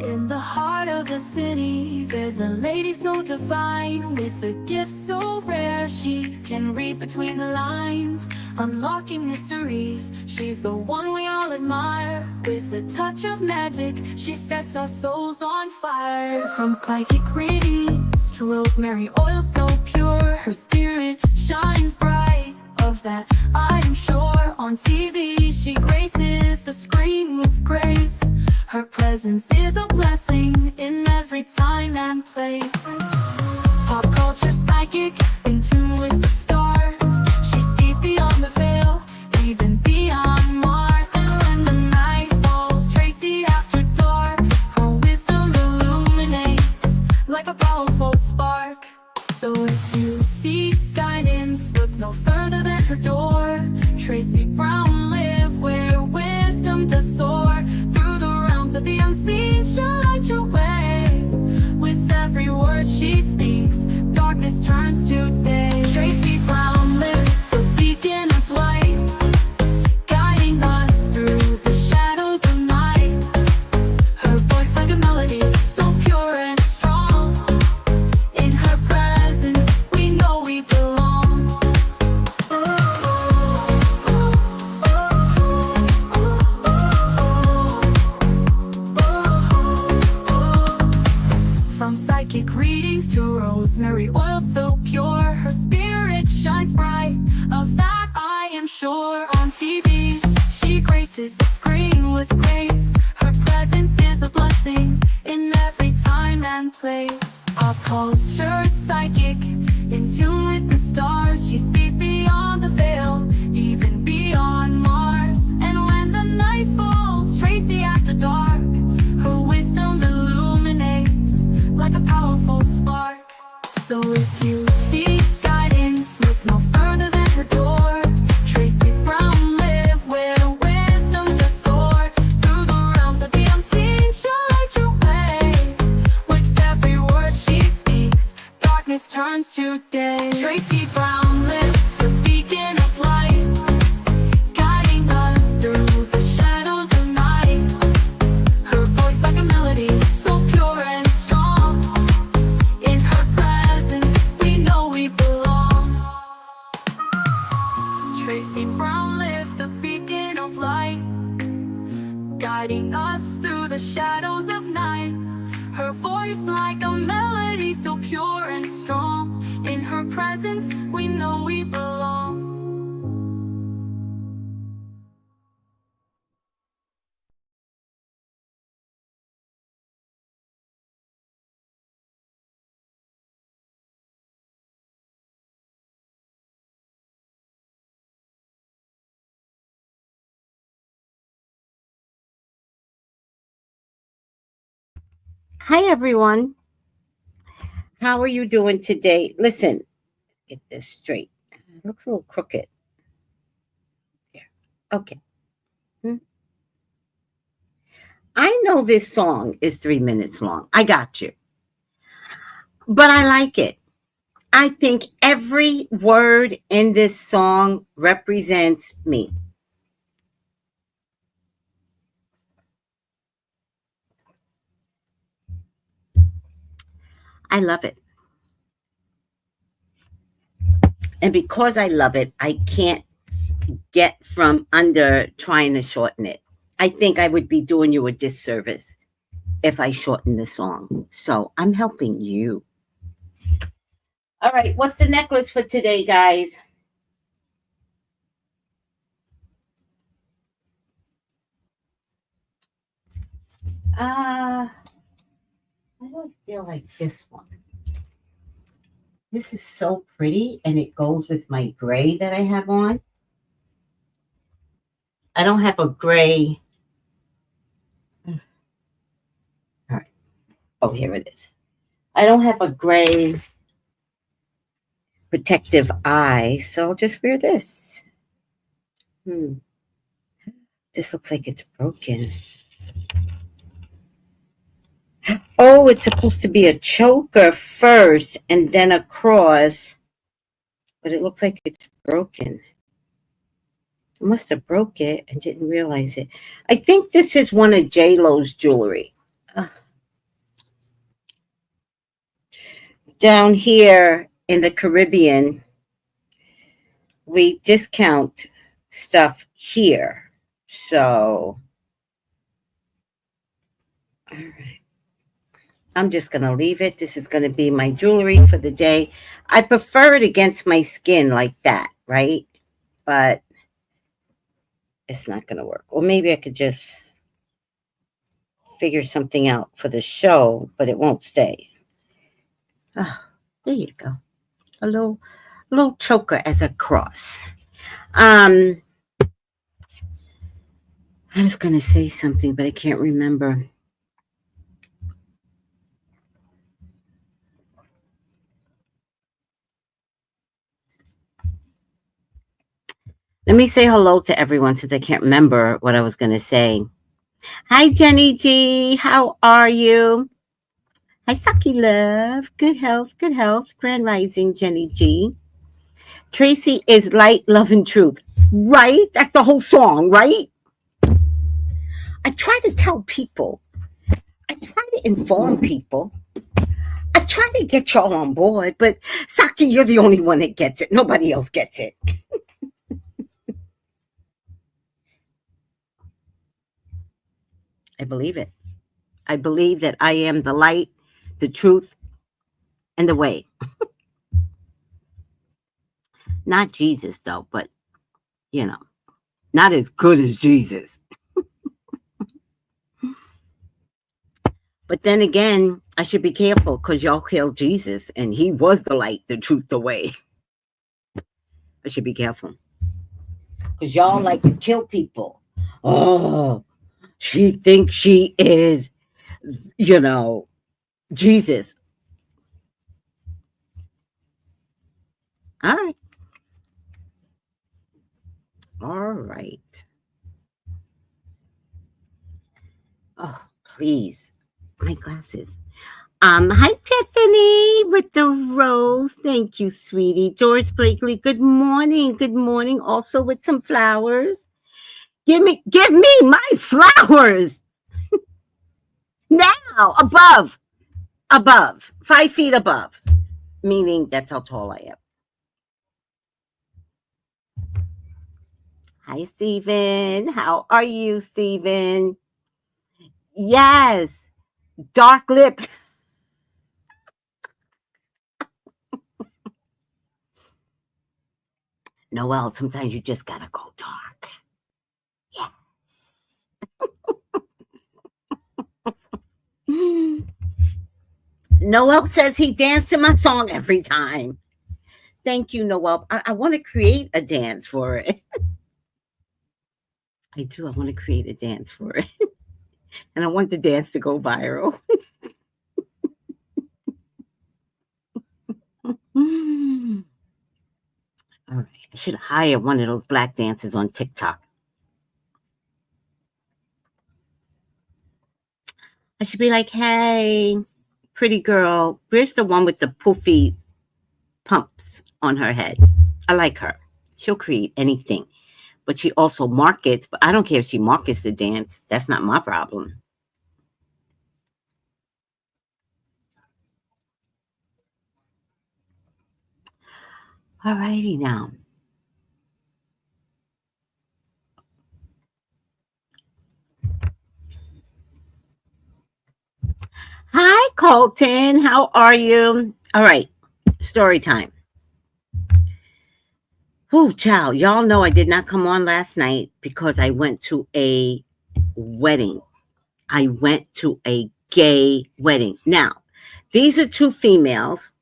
In the heart of the city, there's a lady so divine, with a gift so rare she can read between the lines, unlocking mysteries. She's the one we all admire. With a touch of magic, she sets our souls on fire. From psychic readings to rosemary oil so pure, her spirit shines bright, of that I am sure. On TV she graces the screen with grace. Her presence is a blessing in every time and place. Pop culture psychic, in tune with the stars. She sees beyond the veil, even beyond Mars. And when the night falls, Tracy after dark, her wisdom illuminates like a powerful spark. So if you seek guidance, look no further than her door. Tracy Brown live where wisdom does soar. Through the realms of the unseen, she'll light your way. With every word she speaks, darkness turns to day. Tracy Brown live, the beacon of light, guiding us through the shadows of night. Her voice like a melody, so pure and strong. In her presence, we know we belong. From psychic readings to rosemary oil so pure, her spirit shines bright, of that I am sure. On TV, she graces the screen with grace. Her presence is a blessing in every time and place. Pop culture psychic, in tune with the stars. She sees beyond the veil, even beyond Mars. And when the night falls, Tracy after dark, her wisdom illuminates like a powerful spark. So if you seek guidance, look no further than her door. Tracy Brown live where wisdom does soar. Through the realms of the unseen, she'll light your way. With every word she speaks, darkness turns to day. Tracy Brown live, the beacon of light, guiding us through the shadows of night. Her voice like a melody, so pure and strong. In her presence, we know we belong. Tracy Brown lived, the beacon of light, guiding us through the shadows of night. Her voice like a melody, so pure and strong. In her presence, we know we belong. Hi, everyone. How are you doing today? Listen, get this straight. It looks a little crooked. There. Okay. Hmm. I know this song is 3 minutes long. I got you. But I like it. I think every word in this song represents me. I love it. And because I love it, I can't get from under trying to shorten it. I think I would be doing you a disservice if I shorten the song. So I'm helping you. All right, what's the necklace for today, guys? I don't feel like this one. This is so pretty, and it goes with my gray that I have on. I don't have a gray. All right. Oh, here it is. I don't have a gray protective eye, so I'll just wear this. This looks like it's broken. Oh, it's supposed to be a choker first and then a cross, but it looks like it's broken. I must have broke it and didn't realize it. I think this is one of J-Lo's jewelry. Ugh. Down here in the Caribbean, we discount stuff here. So, all right. I'm just going to leave it. This is going to be my jewelry for the day. I prefer it against my skin like that, right? But it's not going to work. Or maybe I could just figure something out for the show, but it won't stay. Oh, there you go. A little choker as a cross. I was going to say something, but I can't remember. Let me say hello to everyone since I can't remember what I was going to say. Hi, Jenny G. How are you? Hi, Saki Love. Good health, good health. Grand Rising, Jenny G. Tracy is light, love, and truth. Right? That's the whole song, right? I try to tell people. I try to inform people. I try to get y'all on board, but Saki, you're the only one that gets it. Nobody else gets it. I believe it. I believe that I am the light, the truth, and the way. Not Jesus, though, but, not as good as Jesus. But then again, I should be careful because y'all killed Jesus and he was the light, the truth, the way. I should be careful. Because y'all like to kill people. Oh, she thinks she is, Jesus. All right. All right. Oh, please. My glasses. Hi Tiffany with the rose. Thank you, sweetie. Doris Blakely, good morning. Good morning. Also with some flowers. Give me my flowers. Now, above, 5 feet above. Meaning that's how tall I am. Hi, Stephen. How are you, Stephen? Yes. Dark lip. Noelle, sometimes you just gotta go dark. Yes. Noelle says he danced to my song every time. Thank you, Noelle. I want to create a dance for it. I do. I want to create a dance for it. And I want the dance to go viral. All right. I should hire one of those black dancers on TikTok. I should be like, hey, pretty girl, where's the one with the poofy pumps on her head? I like her. She'll create anything. But she also markets, but I don't care if she markets the dance. That's not my problem. All righty now. Hi, Colton. How are you? All right. Story time. Oh, child. Y'all know I did not come on last night because I went to a wedding. I went to a gay wedding. Now, these are two females.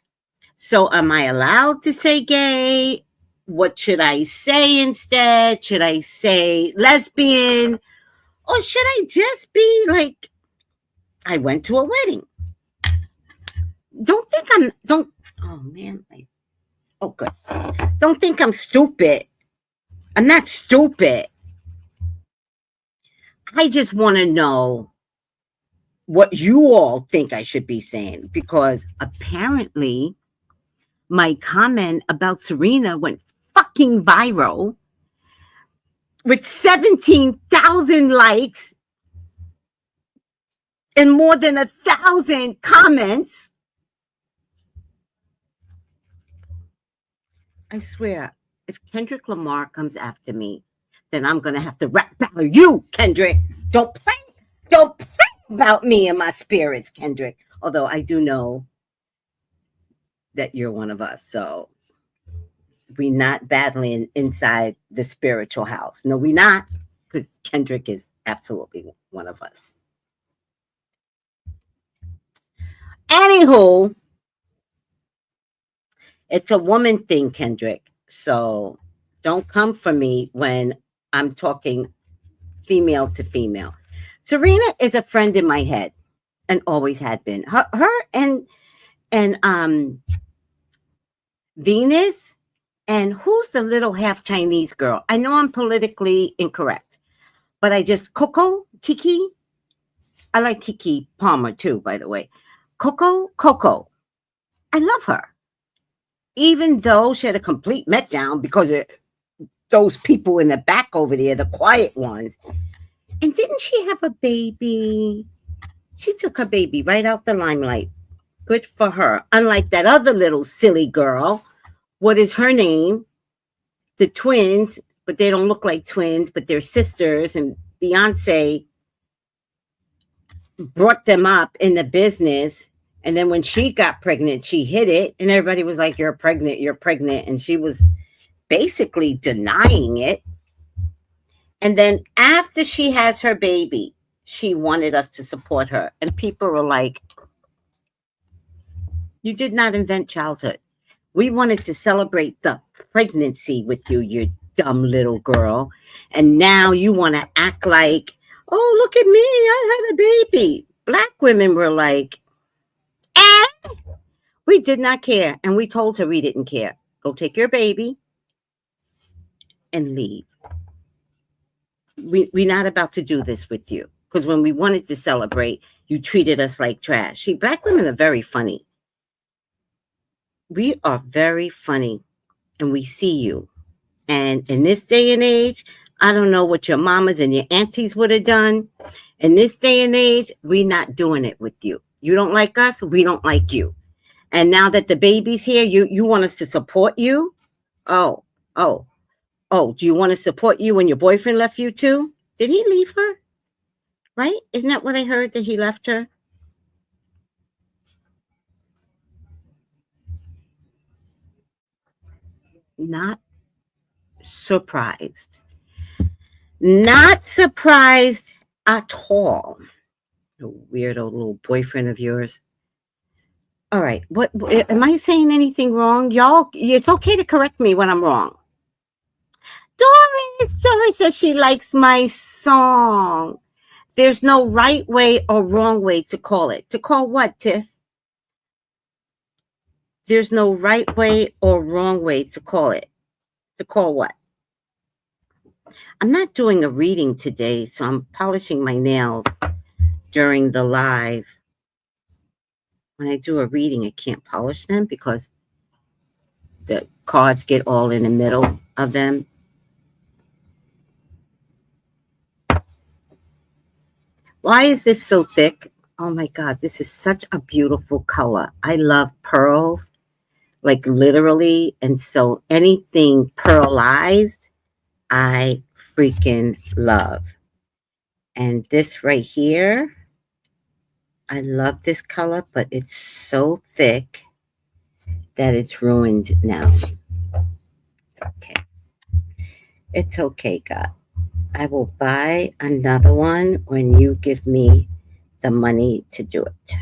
So am I allowed to say gay? What should I say instead? Should I say lesbian? Or should I just be like, I went to a wedding? Oh man. Oh, good. Don't think I'm stupid. I'm not stupid. I just want to know what you all think I should be saying because apparently my comment about Serena went fucking viral with 17,000 likes and more than 1,000 comments. I swear, if Kendrick Lamar comes after me, then I'm gonna have to rap battle you, Kendrick. Don't play about me and my spirits, Kendrick. Although I do know that you're one of us, so we not battling inside the spiritual house. No, we not, because Kendrick is absolutely one of us. Anywho, it's a woman thing, Kendrick. So don't come for me when I'm talking female to female. Serena is a friend in my head and always had been. Her and Venus and who's the little half Chinese girl? I know I'm politically incorrect, but I just Kiki. I like Kiki Palmer too, by the way. Coco. I love her. Even though she had a complete meltdown because of those people in the back over there, the quiet ones. And didn't she have a baby? She took her baby right out the limelight. Good for her. Unlike that other little silly girl. What is her name? The twins, but they don't look like twins, but they're sisters. And Beyonce brought them up in the business. And then when she got pregnant, she hid it. And everybody was like, you're pregnant. And she was basically denying it. And then after she has her baby, she wanted us to support her. And people were like, you did not invent childhood. We wanted to celebrate the pregnancy with you, you dumb little girl. And now you want to act like, oh, look at me, I had a baby. Black women were like, we did not care. And we told her we didn't care. Go take your baby and leave. We're not about to do this with you. Because when we wanted to celebrate, you treated us like trash. See, black women are very funny. We are very funny. And we see you. And in this day and age, I don't know what your mamas and your aunties would have done. In this day and age, we're not doing it with you. You don't like us, we don't like you. And now that the baby's here, you want us to support you? Oh, do you want to support you when your boyfriend left you too? Did he leave her? Right? Isn't that what I heard, that he left her? Not surprised. Not surprised at all. A weirdo little boyfriend of yours. All right. What am I saying anything wrong? Y'all, it's okay to correct me when I'm wrong. Doris says she likes my song. There's no right way or wrong way to call it. To call what, Tiff? There's no right way or wrong way to call it. To call what? I'm not doing a reading today, so I'm polishing my nails during the live. When I do a reading, I can't polish them because the cards get all in the middle of them. Why is this so thick? Oh my God, this is such a beautiful color. I love pearls, like literally. And so anything pearlized, I freaking love. And this right here, I love this color, but it's so thick that it's ruined now. It's okay. It's okay, God. I will buy another one when you give me the money to do it.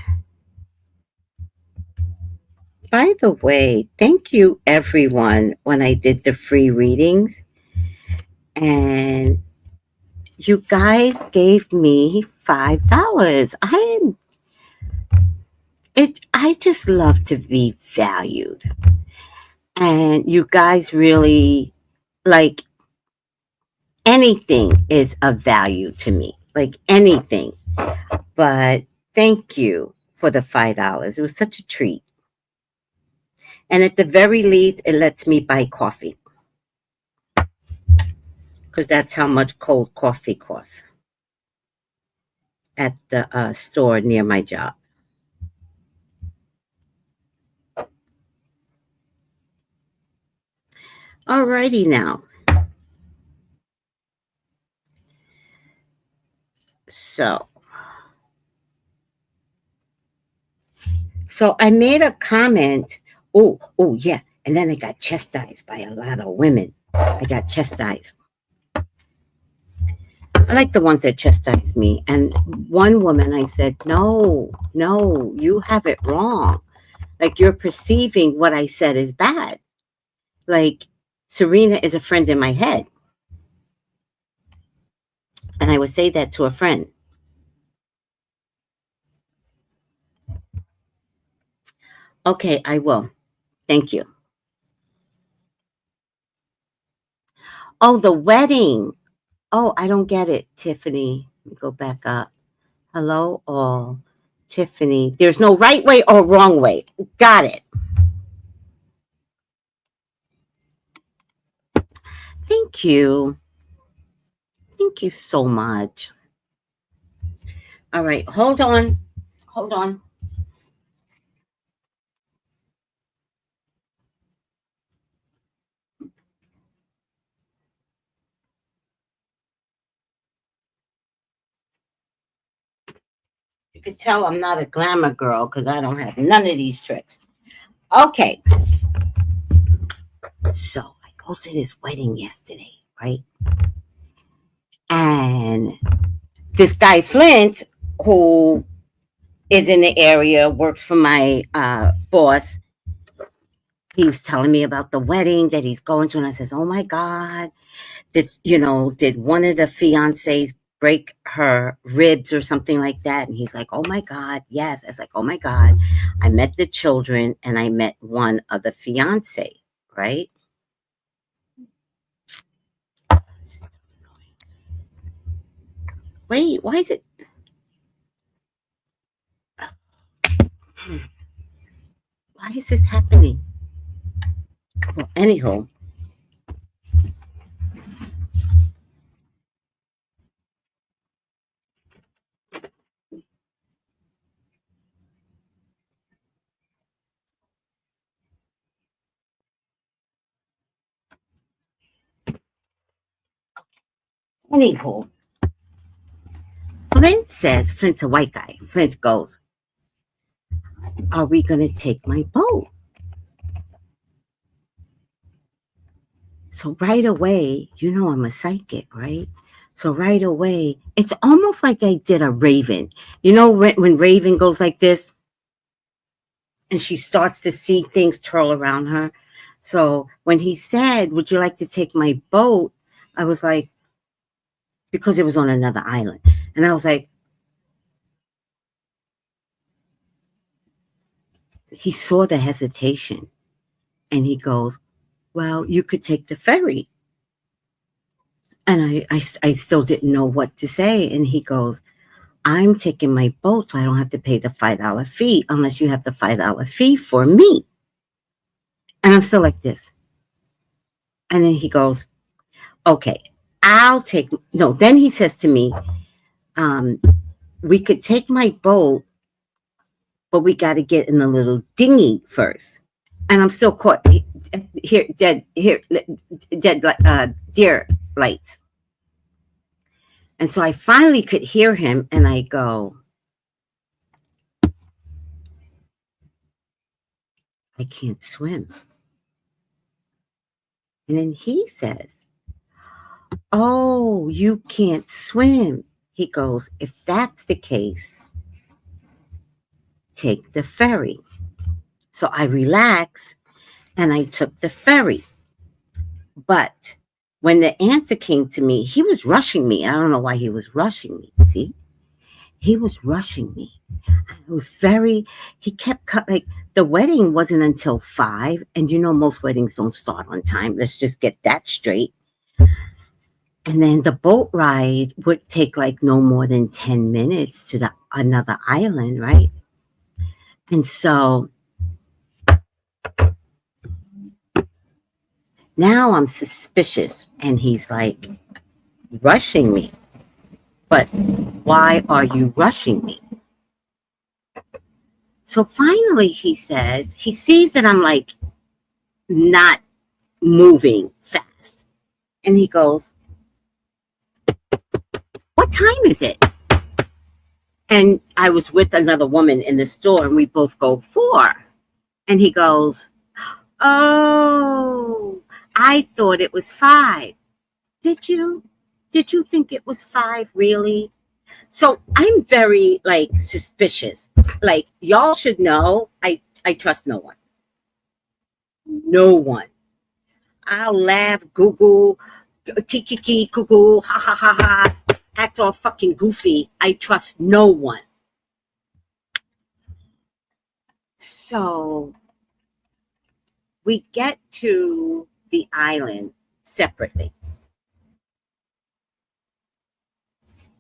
By the way, thank you everyone when I did the free readings. And you guys gave me $5. I just love to be valued. And you guys really, like, anything is of value to me. Like anything. But thank you for the $5. It was such a treat. And at the very least, it lets me buy coffee. because that's how much cold coffee costs at the store near my job. Alrighty now. So, I made a comment. Oh, yeah. And then I got chastised by a lot of women. I got chastised. I like the ones that chastise me. And one woman, I said, no, you have it wrong. Like, you're perceiving what I said is bad. Like, Serena is a friend in my head. And I would say that to a friend. Okay, I will. Thank you. Oh, the wedding. Oh, I don't get it, Tiffany. Let me go back up. Hello, all. Tiffany. There's no right way or wrong way. Got it. Thank you. Thank you so much. All right, hold on. Hold on. You can tell I'm not a glamour girl because I don't have none of these tricks. Okay, so I go to this wedding yesterday, right? And this guy Flint, who is in the area, works for my boss. He was telling me about the wedding that he's going to, and I says, "Oh my God, did one of the fiancés break her ribs or something like that?" And he's like, "Oh my God, yes." I was like, "Oh my God, I met the children and I met one of the fiancé, right?" Wait, why is it? Why is this happening? Well, anyhow, anywho, Flint's a white guy. Flint goes, "Are we gonna take my boat?" So right away, I'm a psychic, right? So right away, it's almost like I did a Raven. When Raven goes like this and she starts to see things twirl around her. So when he said, "Would you like to take my boat?" I was like, because it was on another island. And I was like, he saw the hesitation and he goes, "Well, you could take the ferry." And I still didn't know what to say. And he goes, "I'm taking my boat so I don't have to pay the $5 fee unless you have the $5 fee for me." And I'm still like this. And then he goes, "Okay, I'll take," no, then he says to me, um, "We could take my boat, but we got to get in the little dinghy first." And I'm still caught here, dead, deer lights. And so I finally could hear him and I go, "I can't swim." And then he says, "Oh, you can't swim." He goes, "If that's the case, take the ferry." So I relaxed and I took the ferry. But when the answer came to me, he was rushing me. I don't know why he was rushing me. See, he was rushing me. It was he kept like the wedding wasn't until 5. And most weddings don't start on time. Let's just get that straight. And then the boat ride would take like no more than 10 minutes to another island, right? And so now I'm suspicious. And he's like, rushing me. But why are you rushing me? So finally he says, he sees that I'm like not moving fast. And he goes, what time is it? And I was with another woman in the store and we both go 4. And he goes, oh, I thought it was 5. Did you? Did you think it was 5 really? So I'm very like suspicious. Like y'all should know I trust no one. No one. I'll laugh, Google, kiki, cuckoo, ha ha ha ha, act all fucking goofy. I trust no one. So we get to the island separately.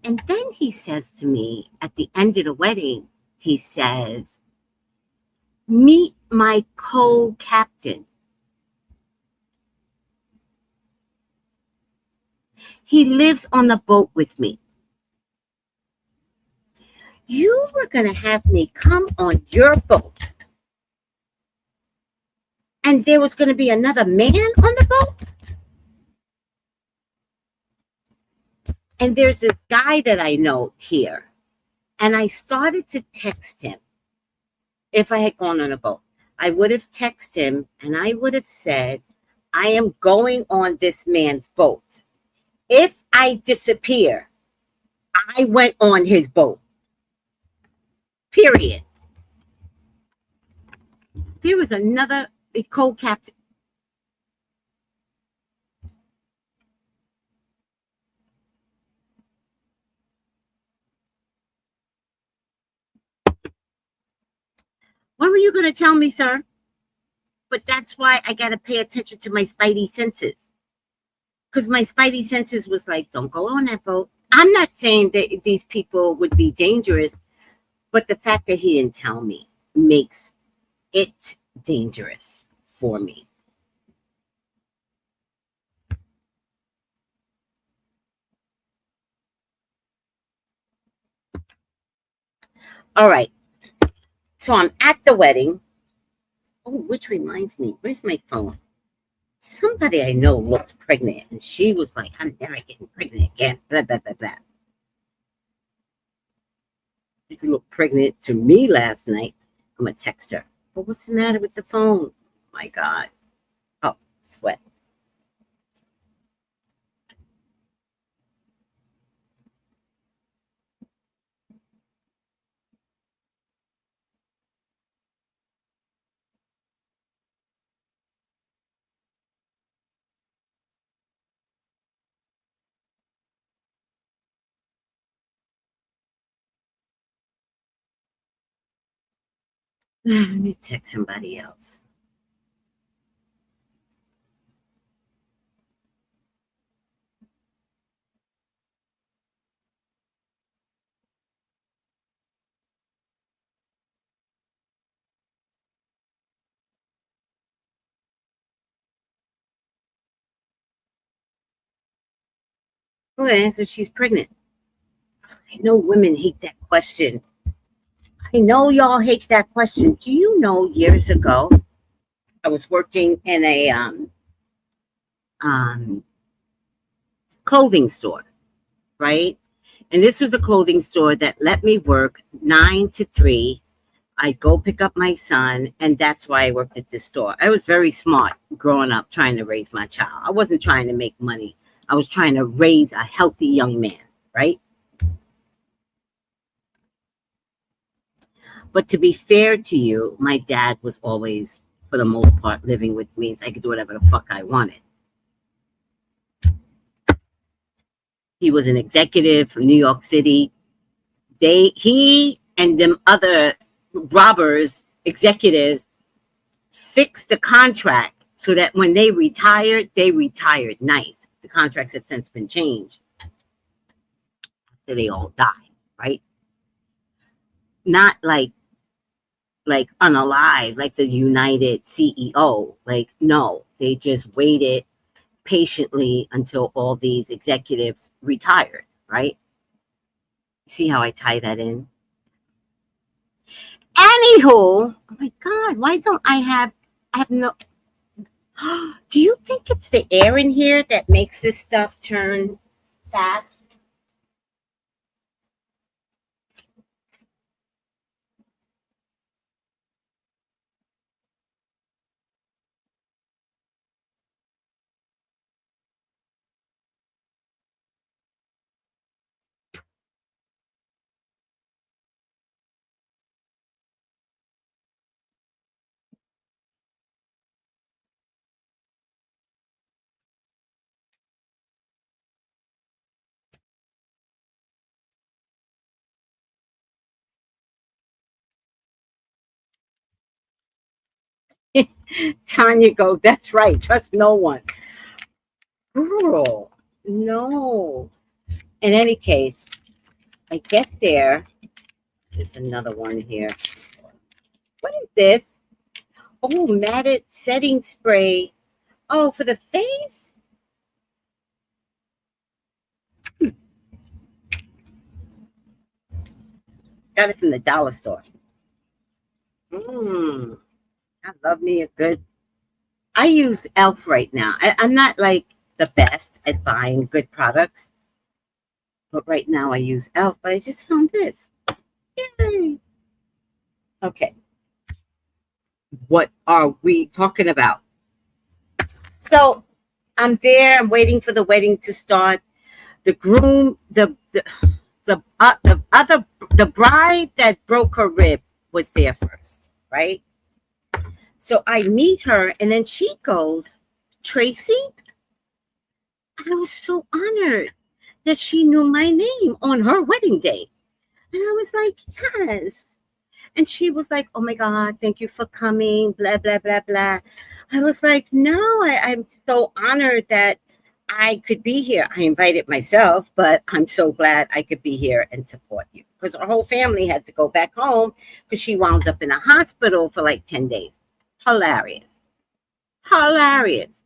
And then he says to me at the end of the wedding, he says, meet my co-captain. He lives on the boat with me. You were going to have me come on your boat. And there was going to be another man on the boat. And there's this guy that I know here. And I started to text him if I had gone on a boat. I would have texted him and I would have said, I am going on this man's boat. If I disappear, I went on his boat. Period. There was another co-captain. When were you going to tell me, sir? But that's why I got to pay attention to my spidey senses. Because my spidey senses was like, don't go on that boat. I'm not saying that these people would be dangerous, but the fact that he didn't tell me makes it dangerous for me. All right. So I'm at the wedding. Oh, which reminds me, where's my phone? Somebody I know looked pregnant, and she was like, I'm never getting pregnant again. Blah, blah, blah, blah. You looked pregnant to me last night. I'm going to text her. But what's the matter with the phone? My God. Oh, it's wet. Let me text somebody else. I'm going to answer she's pregnant. I know women hate that question. I know y'all hate that question. Do you know years ago, I was working in a um, clothing store, right? And this was a clothing store that let me work 9 to 3. I'd go pick up my son, and that's why I worked at this store. I was very smart growing up trying to raise my child. I wasn't trying to make money. I was trying to raise a healthy young man, right? But to be fair to you, my dad was always, for the most part, living with me, so I could do whatever the fuck I wanted. He was an executive from New York City. He and them other robbers, executives, fixed the contract so that when they retired nice. The contracts have since been changed after they all died, right? Not like unalive, like the United CEO. Like, no, they just waited patiently until all these executives retired, right? See how I tie that in? Anywho, oh my God, why don't I have no, do you think it's the air in here that makes this stuff turn fast? Tanya go, that's right, trust no one. Girl, no. In any case, I get there. There's another one here. What is this? Oh, matted setting spray. Oh, for the face? Got it from the dollar store. Mmm. I love me a good. I use Elf right now. I'm not like the best at buying good products, but right now I use Elf. But I just found this. Yay. Okay. What are we talking about? So I'm there. I'm waiting for the wedding to start. The groom, the other, the bride that broke her rib was there first, right? So I meet her, and then she goes, Tracy. I was so honored that she knew my name on her wedding day, and I was like, yes. And she was like, oh my God, thank you for coming, blah, blah, blah, blah. I was like, no, I'm so honored that I could be here. I invited myself, but I'm so glad I could be here and support you. Because our whole family had to go back home because she wound up in a hospital for like 10 days. Hilarious. Hilarious.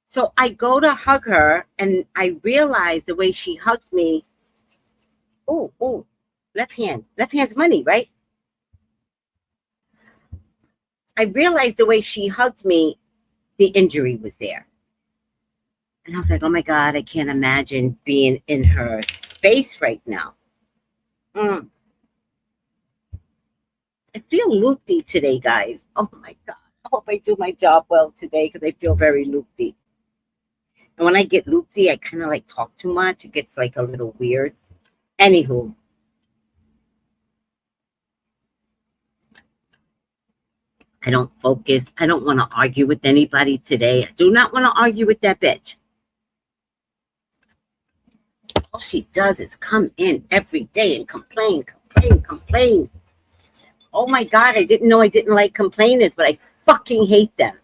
So I go to hug her, and I realize the way she hugs me. Oh, oh, left hand. Left hand's money, right? I realized the way she hugged me, the injury was there. And I was like, oh my God, I can't imagine being in her space right now. Mm. I feel loopy today, guys. Oh my God. I hope I do my job well today because I feel very loopy. And when I get loopy, I kind of like talk too much. It gets like a little weird. Anywho, I don't focus. I don't want to argue with anybody today. I do not want to argue with that bitch. All she does is come in every day and complain, complain, complain. Oh my God, I didn't know I didn't like complainers, but I fucking hate them.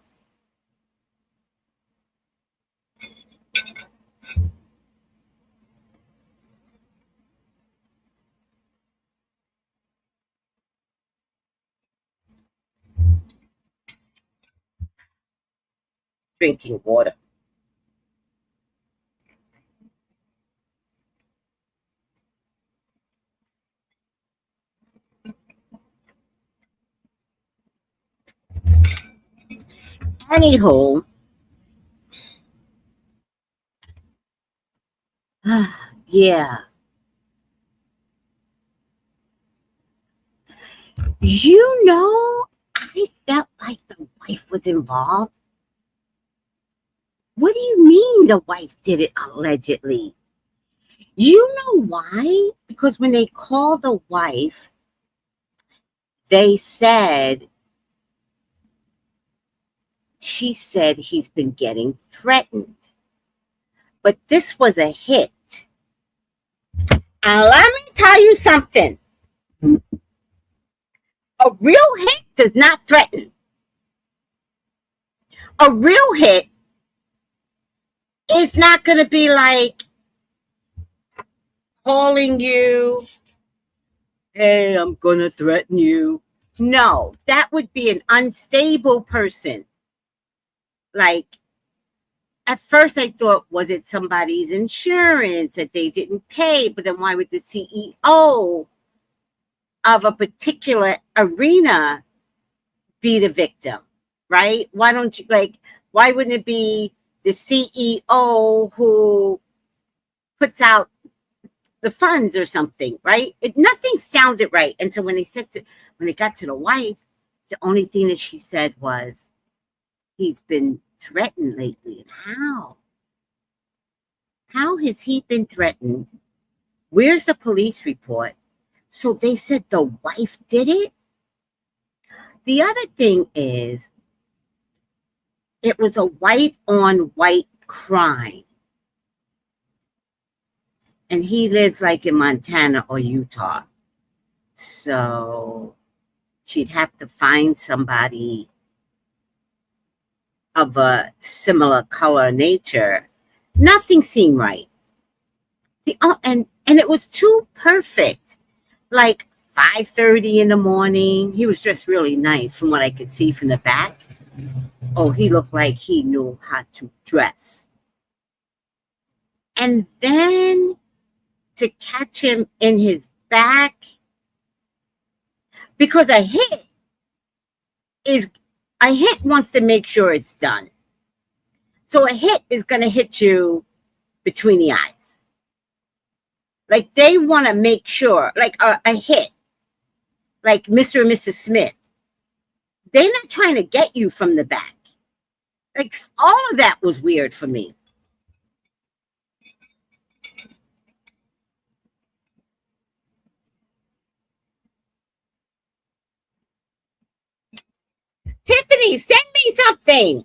Drinking water. Anyhow, yeah. You know, I felt like the wife was involved. What do you mean the wife did it allegedly? You know why? Because when they called the wife, they said, she said he's been getting threatened. But this was a hit. And let me tell you something. A real hit does not threaten. A real hit is not going to be like calling you, hey, I'm going to threaten you. No, that would be an unstable person. Like, At first I thought, was it somebody's insurance that they didn't pay? But then why would the CEO of a particular arena be the victim, right? Why don't you like, why wouldn't it be the CEO who puts out the funds or something, right? Nothing sounded right. And so when they got to the wife, the only thing that she said was, he's been threatened lately. And how? How has he been threatened? Where's the police report? So they said the wife did it. The other thing is, it was a white on white crime. And he lives like in Montana or Utah. So she'd have to find somebody of a similar color nature. Nothing seemed right. And it was too perfect. Like 5:30 in the morning. He was dressed really nice from what I could see from the back. Oh, he looked like he knew how to dress. And then to catch him in his back, because a hit wants to make sure it's done. So a hit is going to hit you between the eyes. Like they want to make sure, like a hit, like Mr. and Mrs. Smith, they're not trying to get you from the back. Like all of that was weird for me. Tiffany, send me something.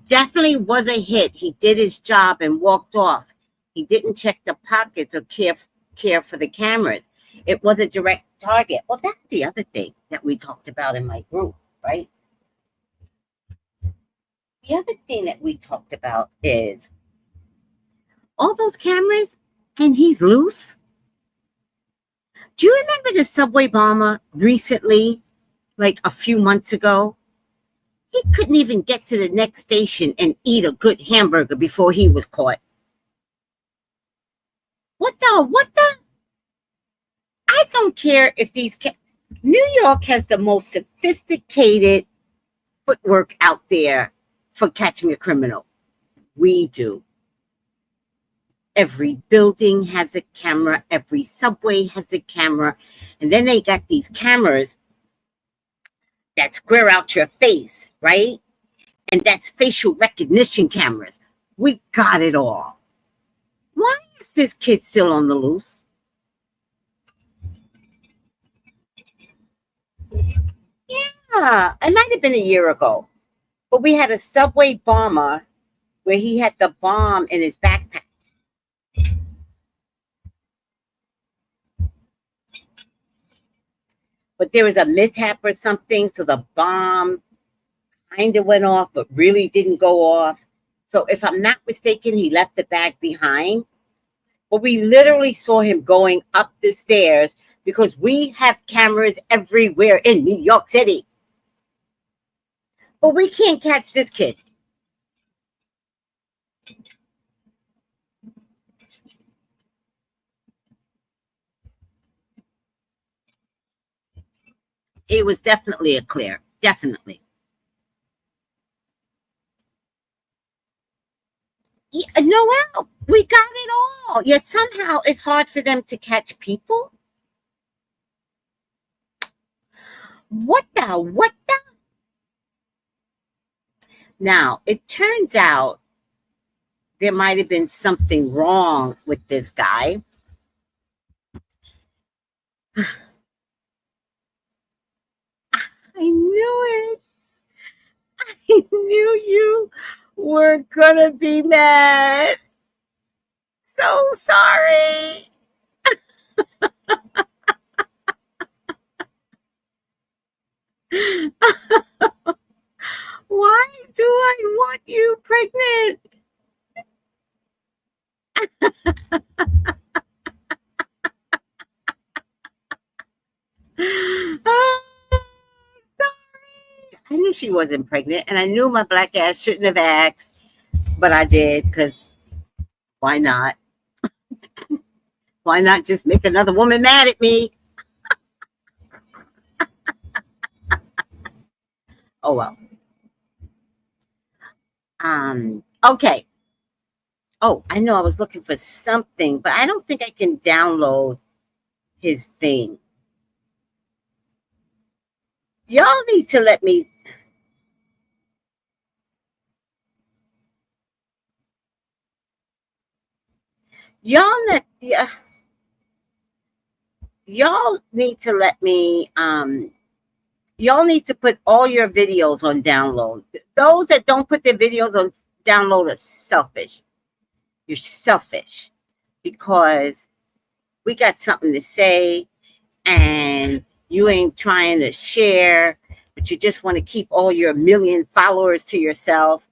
Definitely was a hit. He did his job and walked off. He didn't check the pockets or care for the cameras. It was a direct target. Well, that's the other thing that we talked about in my group, right? The other thing that we talked about is all those cameras and he's loose. Do you remember the subway bomber recently, like a few months ago? He couldn't even get to the next station and eat a good hamburger before he was caught. What the? I don't care if New York has the most sophisticated footwork out there for catching a criminal. We do. Every building has a camera. Every subway has a camera. And then they got these cameras that square out your face, right? And that's facial recognition cameras. We got it all. Why is this kid still on the loose? Yeah, it might have been a year ago. But we had a subway bomber where he had the bomb in his backpack. But there was a mishap or something, so the bomb kind of went off, but really didn't go off. So if I'm not mistaken, he left the bag behind. But we literally saw him going up the stairs because we have cameras everywhere in New York City. But we can't catch this kid. It was definitely a clear. Definitely. Yeah, Noel, we got it all. Yet somehow it's hard for them to catch people. What the? What the? Now, it turns out there might have been something wrong with this guy. I knew it. I knew you were gonna be mad. So sorry. Why do I want you pregnant? I knew she wasn't pregnant, and I knew my black ass shouldn't have asked, but I did, because why not? Why not just make another woman mad at me? Oh well. Okay. Oh, I know I was looking for something, but I don't think I can download his thing. Y'all need to let me. Y'all not. Yeah. Y'all need to let me. Y'all need to put all your videos on download. Those that don't put their videos on download are selfish. You're selfish because we got something to say and you ain't trying to share, but you just want to keep all your million followers to yourself.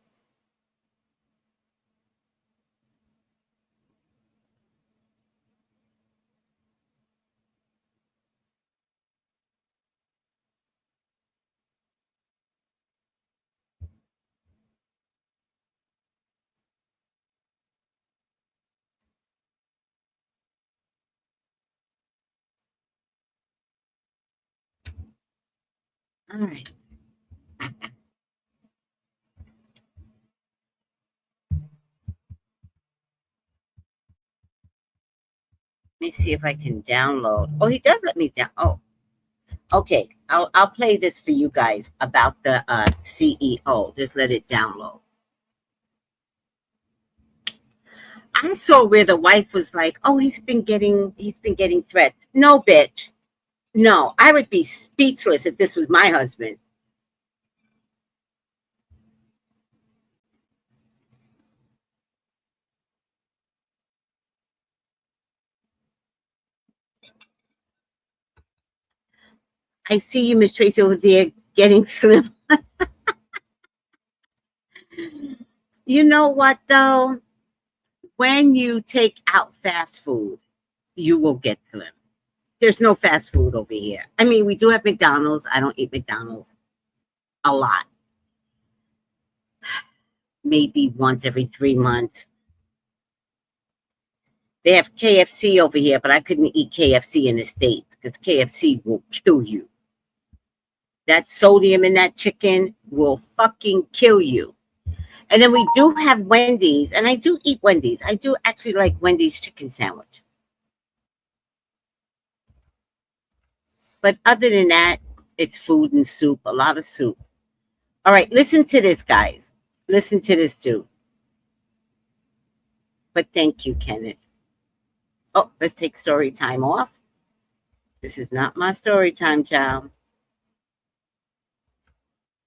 All right. Let me see if I can download. Oh, he does let me down. Oh, okay. I'll play this for you guys about the CEO. Just let it download. I saw where the wife was like, "Oh, he's been getting threats." No, bitch. No, I would be speechless if this was my husband. I see you, Miss Tracy, over there getting slim. You know what though? When you take out fast food, you will get slim. There's no fast food over here. I mean, we do have McDonald's. I don't eat McDonald's a lot. Maybe once every 3 months. They have KFC over here, but I couldn't eat KFC in the States because KFC will kill you. That sodium in that chicken will fucking kill you. And then we do have Wendy's, and I do eat Wendy's. I do actually like Wendy's chicken sandwich. But other than that, it's food and soup, a lot of soup. All right, listen to this, guys. Listen to this, too. But thank you, Kenneth. Oh, let's take story time off. This is not my story time, child.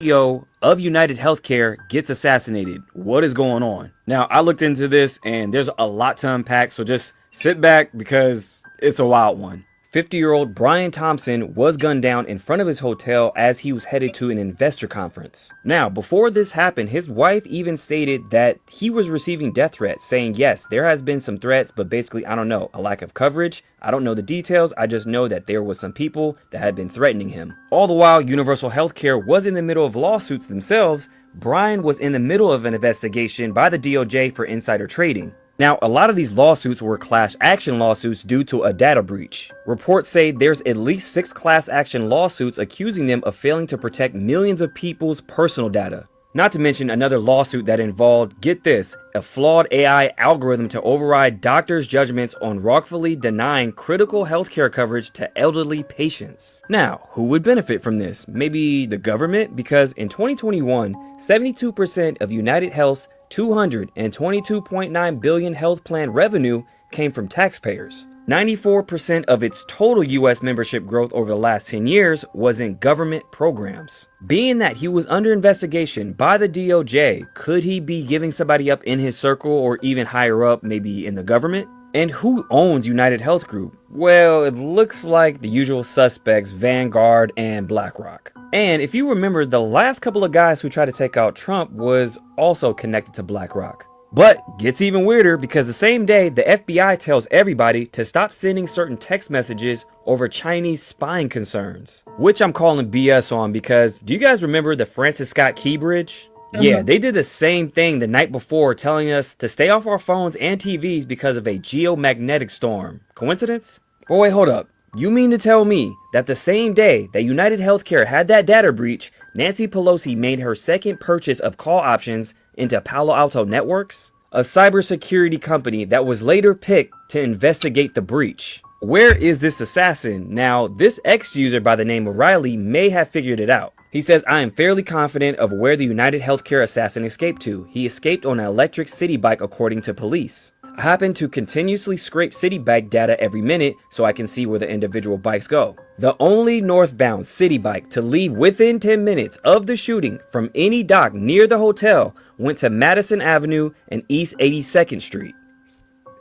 CEO of United Healthcare gets assassinated. What is going on? Now, I looked into this and there's a lot to unpack, so just sit back because it's a wild one. 50-year-old Brian Thompson was gunned down in front of his hotel as he was headed to an investor conference. Now, before this happened, his wife even stated that he was receiving death threats, saying, yes, there has been some threats, but basically, I don't know, a lack of coverage. I don't know the details. I just know that there was some people that had been threatening him. All the while, Universal Healthcare was in the middle of lawsuits themselves. Brian was in the middle of an investigation by the DOJ for insider trading. Now, a lot of these lawsuits were class action lawsuits due to a data breach. Reports say there's at least 6 class action lawsuits accusing them of failing to protect millions of people's personal data. Not to mention another lawsuit that involved, get this, a flawed AI algorithm to override doctors' judgments on wrongfully denying critical healthcare coverage to elderly patients. Now, who would benefit from this? Maybe the government? Because in 2021, 72% of United Health's $222.9 billion health plan revenue came from taxpayers. 94% of its total US membership growth over the last 10 years was in government programs. Being that he was under investigation by the DOJ, could he be giving somebody up in his circle or even higher up, maybe in the government? And who owns United Health Group? Well, it looks like the usual suspects, Vanguard and BlackRock. And if you remember, the last couple of guys who tried to take out Trump was also connected to BlackRock. But gets even weirder because the same day, the FBI tells everybody to stop sending certain text messages over Chinese spying concerns, which I'm calling BS on because do you guys remember the Francis Scott Key Bridge? Yeah, they did the same thing the night before, telling us to stay off our phones and TVs because of a geomagnetic storm. Coincidence? But wait, hold up. You mean to tell me that the same day that United Healthcare had that data breach, Nancy Pelosi made her second purchase of call options into Palo Alto Networks, a cybersecurity company that was later picked to investigate the breach? Where is this assassin? Now, this ex-user by the name of Riley may have figured it out. He says, I am fairly confident of where the United Healthcare assassin escaped to. He escaped on an electric city bike according to police. I happen to continuously scrape city bike data every minute so I can see where the individual bikes go. The only northbound city bike to leave within 10 minutes of the shooting from any dock near the hotel went to Madison Avenue and East 82nd Street.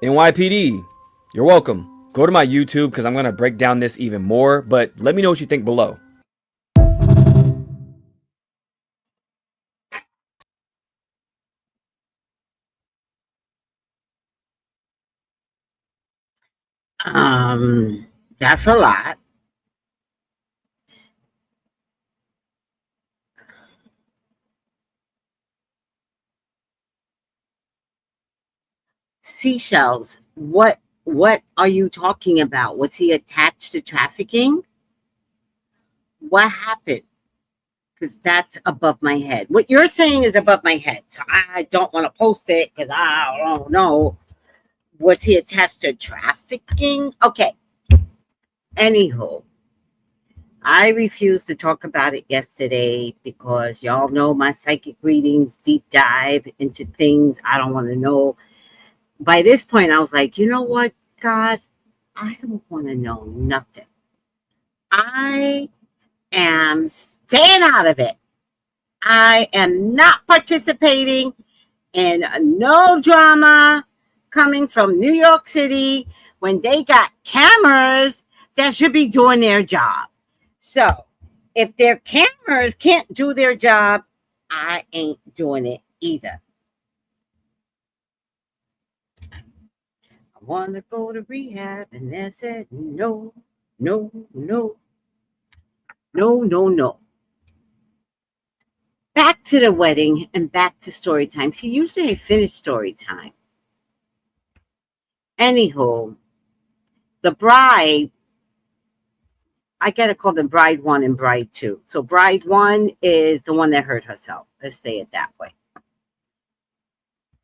NYPD, you're welcome. Go to my YouTube because I'm going to break down this even more, but let me know what you think below. That's a lot. Seashells. What are you talking about? Was he attached to trafficking? What happened? Because that's above my head. What you're saying is above my head. So I don't want to post it because I don't know. Was he attached to trafficking? Okay. Anywho, I refused to talk about it yesterday because y'all know my psychic readings deep dive into things I don't want to know. By this point, I was like, you know what, God? I don't want to know nothing. I am staying out of it. I am not participating in no drama coming from New York City when they got cameras that should be doing their job. So if their cameras can't do their job, I ain't doing it either. I want to go to rehab, and they said no, no, no, no, no, no. Back to the wedding and back to story time. See, usually I finish story time. Anywho, the bride, I gotta call them bride one and bride two. So bride one is the one that hurt herself. Let's say it that way.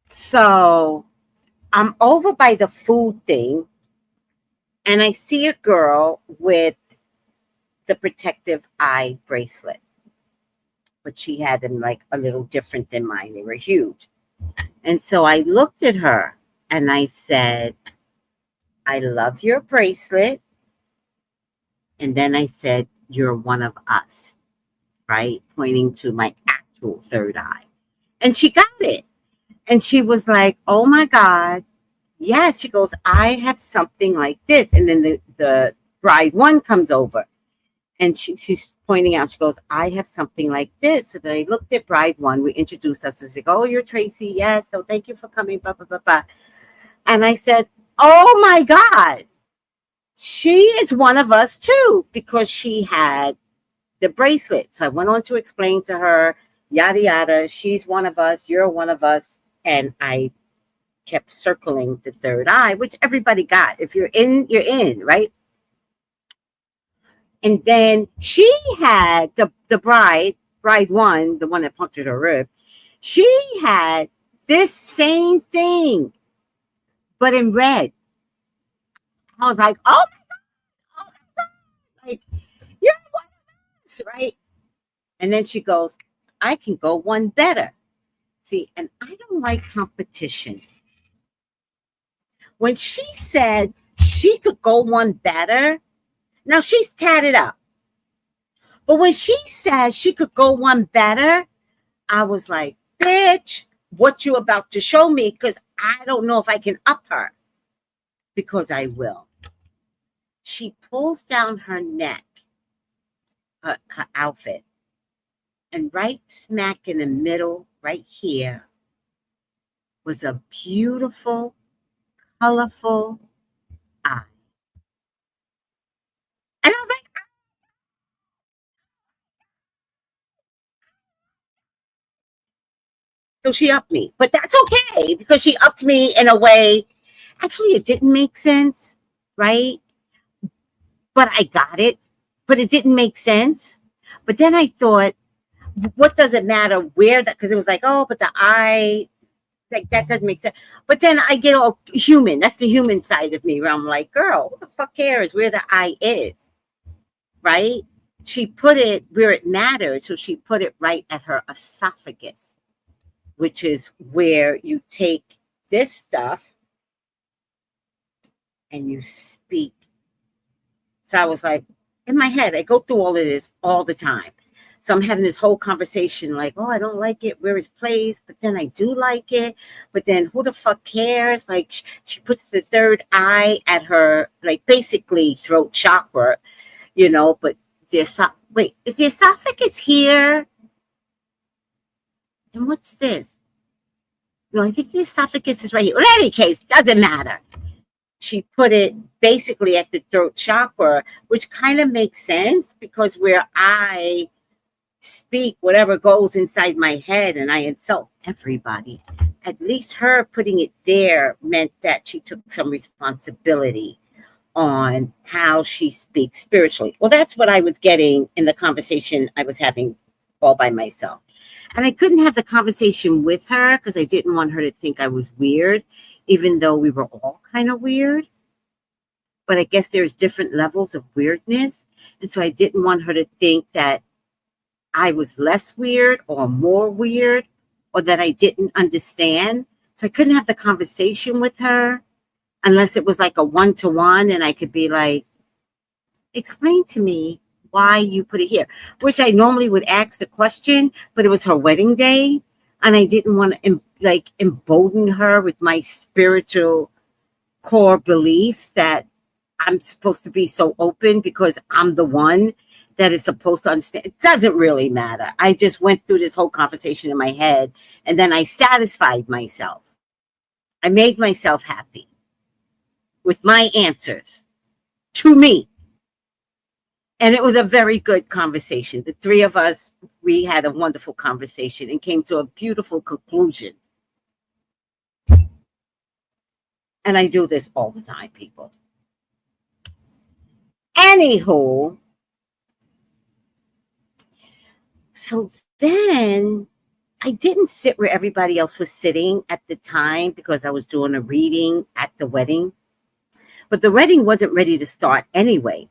So I'm over by the food thing, and I see a girl with the protective eye bracelet. But she had them like a little different than mine. They were huge. And so I looked at her and I said, I love your bracelet. And then I said, you're one of us, right? Pointing to my actual third eye. And she got it. And she was like, oh my God. Yes. She goes, I have something like this. And then the bride one comes over. And she's pointing out, she goes, I have something like this. So then I looked at bride one. We introduced us. She's like, oh, you're Tracy. Yes. So thank you for coming. Blah, blah, blah, blah. And I said, oh my God, she is one of us too, because she had the bracelet. So I went on to explain to her, yada, yada. She's one of us. You're one of us. And I kept circling the third eye, which everybody got. If you're in, you're in, right? And then she had the bride one, the one that punctured her rib. She had this same thing, but in red. I was like, oh my God, oh my God. Like, you're one of us, right? And then she goes, I can go one better. See, and I don't like competition. When she said she could go one better, now she's tatted up. But when she said she could go one better, I was like, bitch, what you about to show me? Because I don't know if I can up her. Because I will. She pulls down her neck, her outfit. And right smack in the middle, right here, was a beautiful, colorful eye. So she upped me, but that's okay because she upped me in a way. Actually, it didn't make sense, right? But I got it. But it didn't make sense. But then I thought, what does it matter where that? Because it was like, oh, but the eye, like that doesn't make sense. But then I get all human. That's the human side of me where I'm like, girl, who the fuck cares where the eye is, right? She put it where it matters. So she put it right at her esophagus, which is where you take this stuff and you speak. So I was like, in my head, I go through all of this all the time. So I'm having this whole conversation like, oh, I don't like it where it's placed, but then I do like it. But then who the fuck cares? Like she puts the third eye at her, like basically throat chakra, but wait, is the esophagus here? And what's this? No, I think the esophagus is right here. Well, in any case, doesn't matter. She put it basically at the throat chakra, which kind of makes sense because where I speak whatever goes inside my head and I insult everybody. At least her putting it there meant that she took some responsibility on how she speaks spiritually. Well, that's what I was getting in the conversation I was having all by myself. And I couldn't have the conversation with her because I didn't want her to think I was weird, even though we were all kind of weird. But I guess there's different levels of weirdness. And so I didn't want her to think that I was less weird or more weird or that I didn't understand. So I couldn't have the conversation with her unless it was like a one-to-one and I could be like, explain to me why you put it here, which I normally would ask the question, but it was her wedding day and I didn't want to embolden her with my spiritual core beliefs that I'm supposed to be so open because I'm the one that is supposed to understand. It doesn't really matter. I just went through this whole conversation in my head and then I satisfied myself. I made myself happy with my answers to me. And it was a very good conversation. The three of us, we had a wonderful conversation and came to a beautiful conclusion. And I do this all the time, people. Anywho, so then I didn't sit where everybody else was sitting at the time because I was doing a reading at the wedding. But the wedding wasn't ready to start anyway.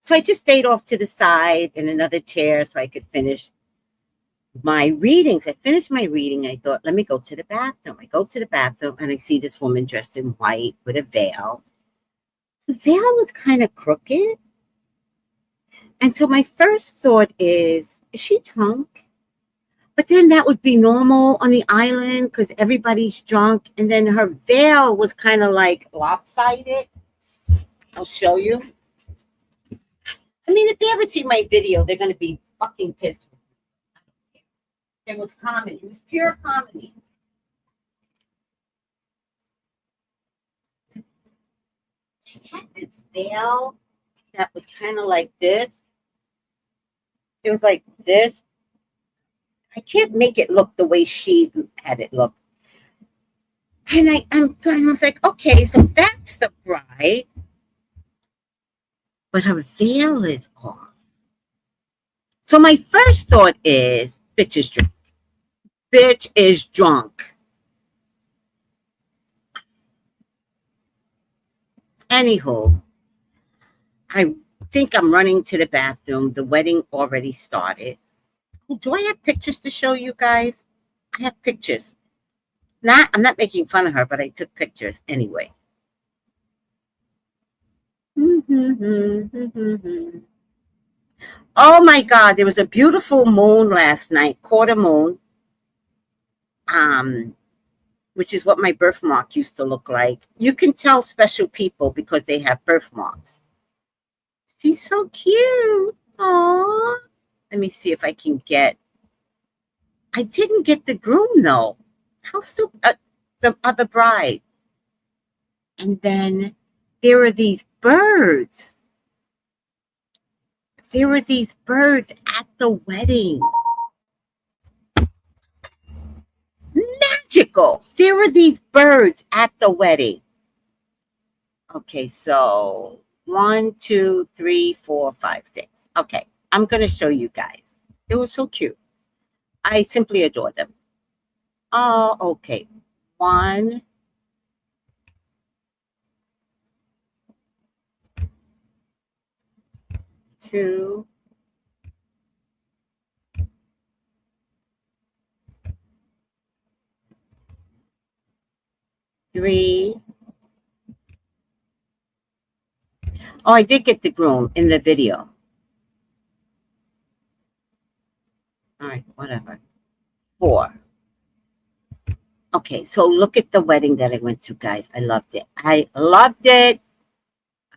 So I just stayed off to the side in another chair so I could finish my readings. I finished my reading. I thought, let me go to the bathroom. I go to the bathroom and I see this woman dressed in white with a veil. The veil was kind of crooked. And so my first thought is she drunk? But then that would be normal on the island because everybody's drunk. And then her veil was kind of like lopsided. I'll show you. I mean, if they ever see my video, they're going to be fucking pissed. It was comedy. It was pure comedy. She had this veil that was kind of like this. It was like this. I can't make it look the way she had it look. And I was like, okay, so that's the bride. But her veil is off. So my first thought is, bitch is drunk. Bitch is drunk. Anywho, I think I'm running to the bathroom. The wedding already started. Do I have pictures to show you guys? I have pictures. I'm not making fun of her, but I took pictures anyway. Oh my God, there was a beautiful moon last night, quarter moon. Which is what my birthmark used to look like. You can tell special people because they have birthmarks. She's so cute. Aww. Let me see if I can get. I didn't get the groom though. How stupid. The other bride. And then there were these birds. There were these birds at the wedding. magical. There were these birds at the wedding. Okay, so 1, 2, 3, 4, 5, 6. Okay, I'm going to show you guys. It was so cute. I simply adore them. Oh, okay. 1, 2, 3. Oh, I did get the groom in the video. All right, whatever. 4. Okay, so look at the wedding that I went to, guys. I loved it. I loved it.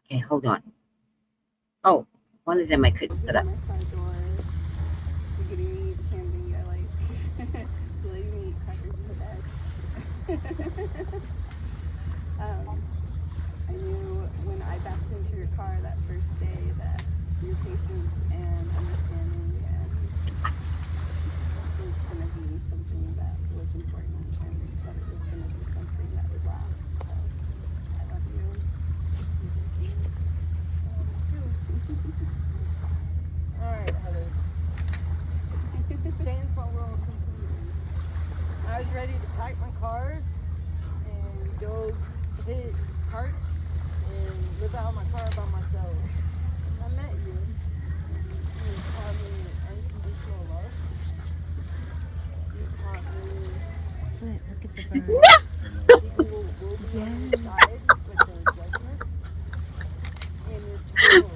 Okay, hold on. Oh, one of them I couldn't put up. My front door to getting me the candy I like, to letting me eat crackers in the bed. I knew when I backed into your car that first day that your patience and understanding and was going to be something that was important and that it was going to be something that would last. So I love you. All right, Heather. Changed my world completely. I was ready to pack my car and go hit carts and live out my car by myself. I met you. You taught me unconditional love. You taught me Flint, look at the bird. people will be on your side with their judgment. And your tone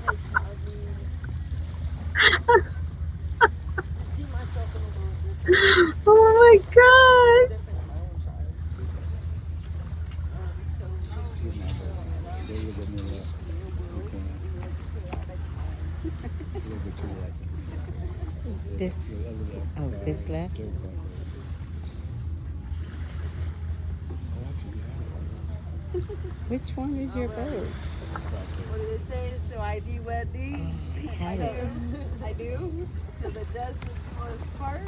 has taught me to see myself in a little different, Oh my God. different in my own child. So thank you for your love, your will, and your chaotic mind. This, oh, this left? Which one is your bird? What do they say? So I do what thee? Oh, I had it. I do. So the death do us part.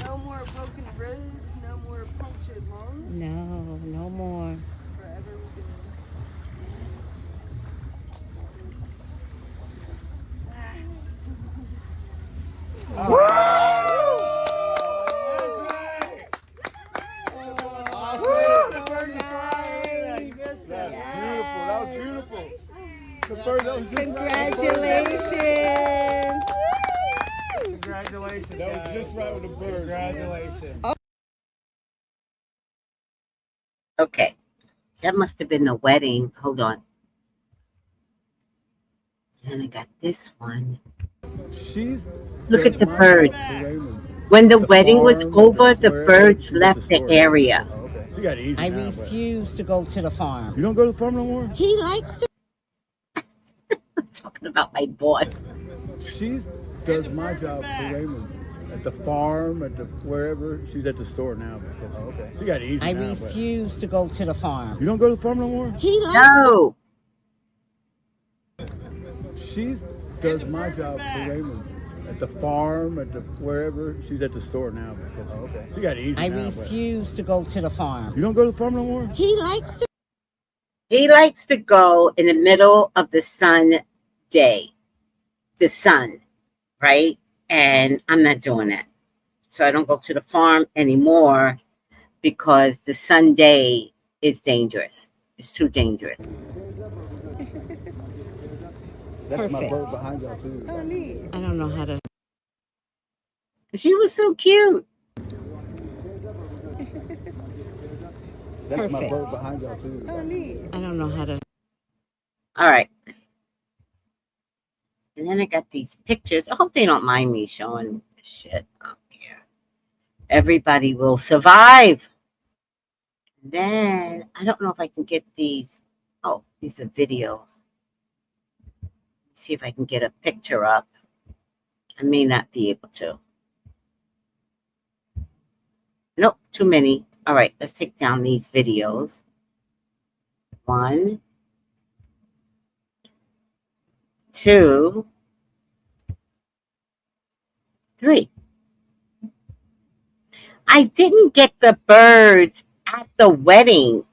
No more broken roads. No more punctured lungs. No, no more. Forever we go. Congratulations! Congratulations. That was just right with the bird. Congratulations. Okay, that must have been the wedding. Hold on. And I got this one. She's Look at the birds. When the wedding was over, the birds left the area. You got it easy I now, but- refuse to go to the farm. You don't go to the farm no more? He likes to. I'm talking about my boss. She does my job for Raymond. At the farm, at the wherever. She's at the store now. But, okay. You got it easy I now, but- refuse to go to the farm. You don't go to the farm no more? He likes to. No. She does my job for Raymond. At the farm, at the wherever. She's at the store now. But, okay. You got it easy I now, but- refuse to go to the farm. You don't go to the farm no more? He likes to. He likes to go in the middle of the sun day. The sun, right? And I'm not doing that. So I don't go to the farm anymore because the Sunday is dangerous. It's too dangerous. That's my Perfect. bird behind y'all too. Oh, neat. I don't know how to. She was so cute. That's my Perfect. bird behind y'all too. Oh, neat. I don't know how to. All right. And then I got these pictures. I hope they don't mind me showing this shit up here. Everybody will survive. Then I don't know if I can get these. Oh, these are videos. See if I can get a picture up. I may not be able to. Nope, too many. All right, let's take down these videos. 1, 2, 3. I didn't get the birds at the wedding,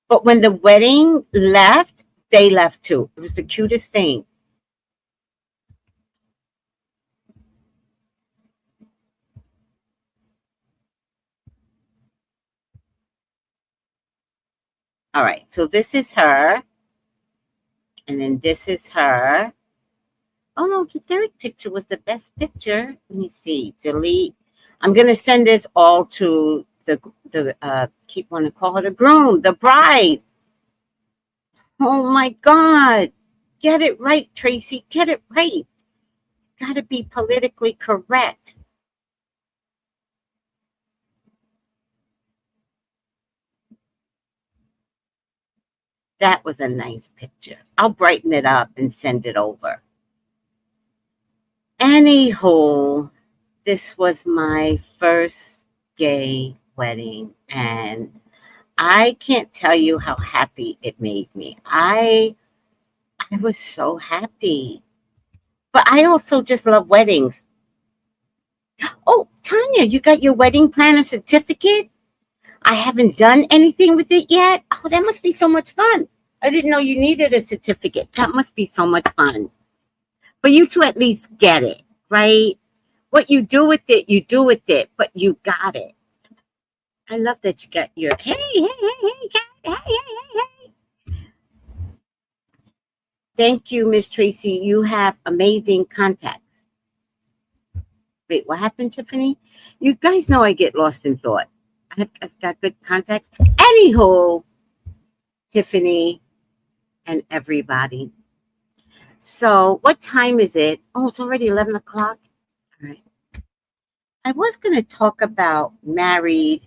but when the wedding left, they left too. It was the cutest thing. All right, so this is her, and then this is her. Oh no, the third picture was the best picture. Let me see. Delete. I'm gonna send this all to the keep wanting to call her the groom, the bride. Oh my God. Get it right, Tracy. Get it right. Gotta be politically correct. That was a nice picture. I'll brighten it up and send it over. Anywho, this was my first gay wedding, and I can't tell you how happy it made me. I was so happy. But I also just love weddings. Oh, Tanya, you got your wedding planner certificate? I haven't done anything with it yet. Oh, that must be so much fun. I didn't know you needed a certificate. That must be so much fun. For you to at least get it, right? What you do with it, you do with it, but you got it. I love that you got your cat, hey. Thank you, Miss Tracy. You have amazing contacts. Wait, what happened, Tiffany? You guys know I get lost in thought. I've got good contacts. Anywho, Tiffany and everybody. So, what time is it? Oh, it's already 11 o'clock. All right. I was going to talk about married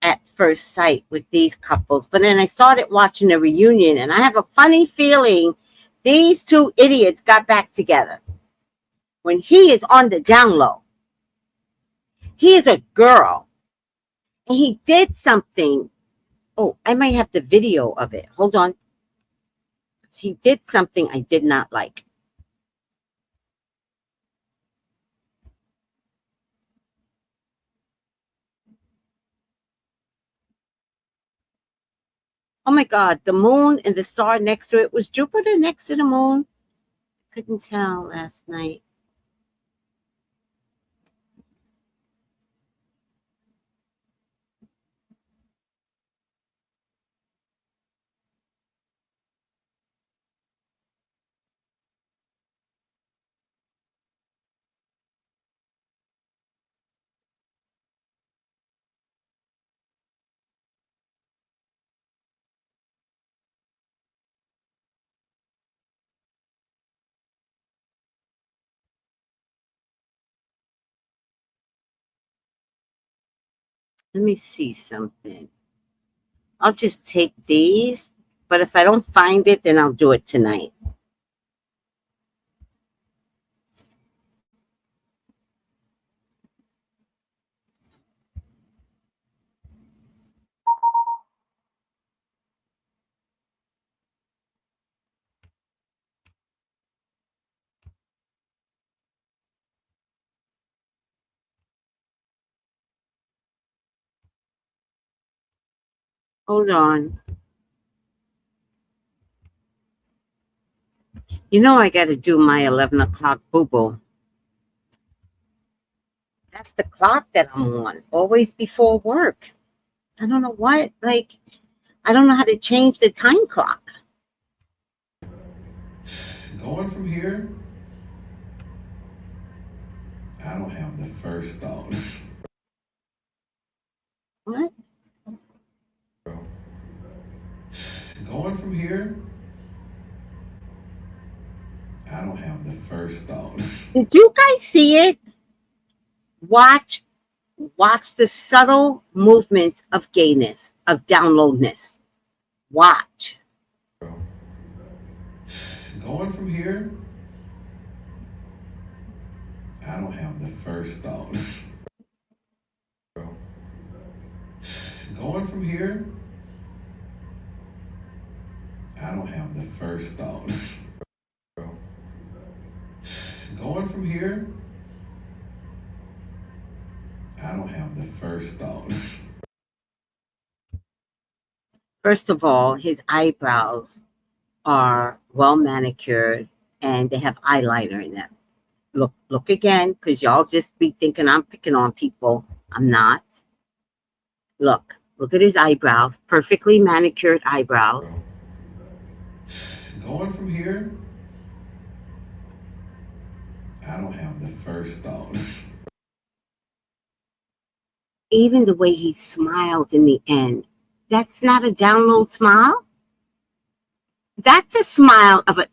at first sight with these couples, but then I started watching a reunion, and I have a funny feeling these two idiots got back together. When he is on the down low, he is a girl, and he did something. Oh, I might have the video of it. Hold on. He did something I did not like. Oh my God, the moon and the star next to it. Was Jupiter next to the moon? Couldn't tell last night. Let me see something. I'll just take these, but if I don't find it, then I'll do it tonight. Hold on. You know I got to do my 11 o'clock boo-boo. That's the clock that I'm on, always before work. I don't know what, like, I don't know how to change the time clock. Going from here, I don't have the first thought. What? Going from here, I don't have the first thought. Did you guys see it? Watch the subtle movements of gayness, of downloadness. Watch. Going from here, I don't have the first thought. Going from here, I don't have the first thought. Going from here, I don't have the first thought. First of all, his eyebrows are well manicured and they have eyeliner in them. Look again, because y'all just be thinking I'm picking on people. I'm not. Look at his eyebrows, perfectly manicured eyebrows. Going from here, I don't have the first thought. Even the way he smiled in the end, that's not a download smile. That's a smile of a.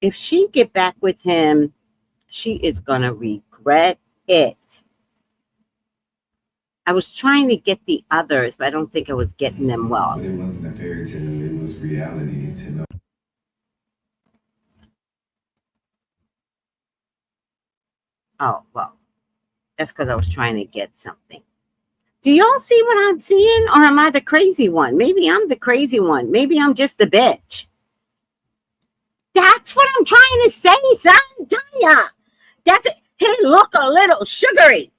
If she get back with him, she is gonna regret it. I was trying to get the others, but I don't think I was getting them well. But it wasn't a fairy tale, it was reality to know. Oh, well, that's because I was trying to get something. Do y'all see what I'm seeing? Or am I the crazy one? Maybe I'm the crazy one. Maybe I'm just the bitch. That's what I'm trying to say, son. Tanya. That's it. He look a little sugary.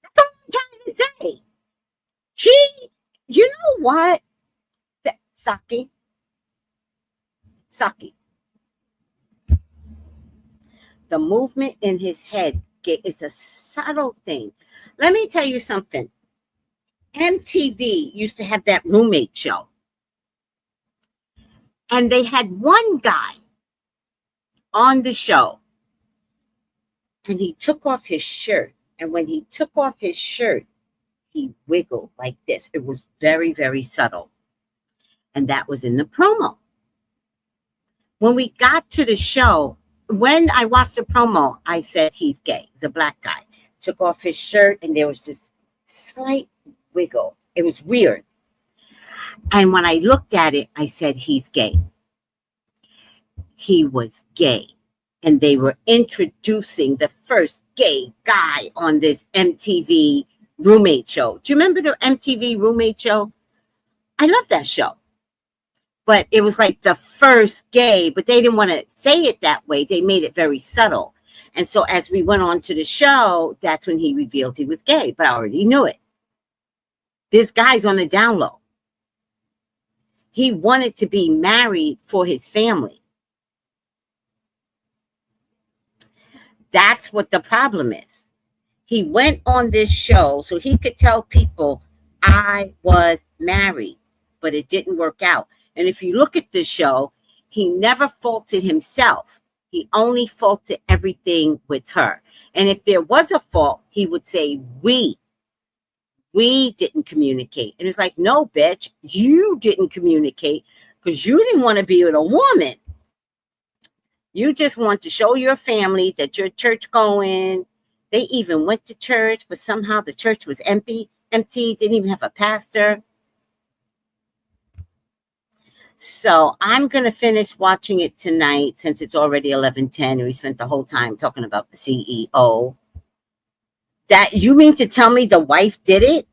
That's what I'm trying to say. You know what? Saki. The movement in his head is a subtle thing. Let me tell you something. MTV used to have that roommate show. And they had one guy on the show. And he took off his shirt. And when he took off his shirt, he wiggled like this. It was very, very subtle. And that was in the promo. When we got to the show, when I watched the promo, I said he's gay. He's a black guy. Took off his shirt and there was this slight wiggle. It was weird. And when I looked at it, I said he's gay. He was gay. And they were introducing the first gay guy on this MTV roommate show. Do you remember the MTV roommate show? I love that show. But it was like the first gay, but they didn't want to say it that way. They made it very subtle. And so as we went on to the show, that's when he revealed he was gay, but I already knew it. This guy's on the down low. He wanted to be married for his family. That's what the problem is. He went on this show so he could tell people I was married, but it didn't work out. And if you look at the show, he never faulted himself. He only faulted everything with her. And if there was a fault, he would say, we didn't communicate. And it's like, no, bitch, you didn't communicate because you didn't want to be with a woman. You just want to show your family that you're church going. They even went to church, but somehow the church was empty, didn't even have a pastor. So I'm going to finish watching it tonight since it's already 11:10 and we spent the whole time talking about the CEO. That you mean to tell me the wife did it?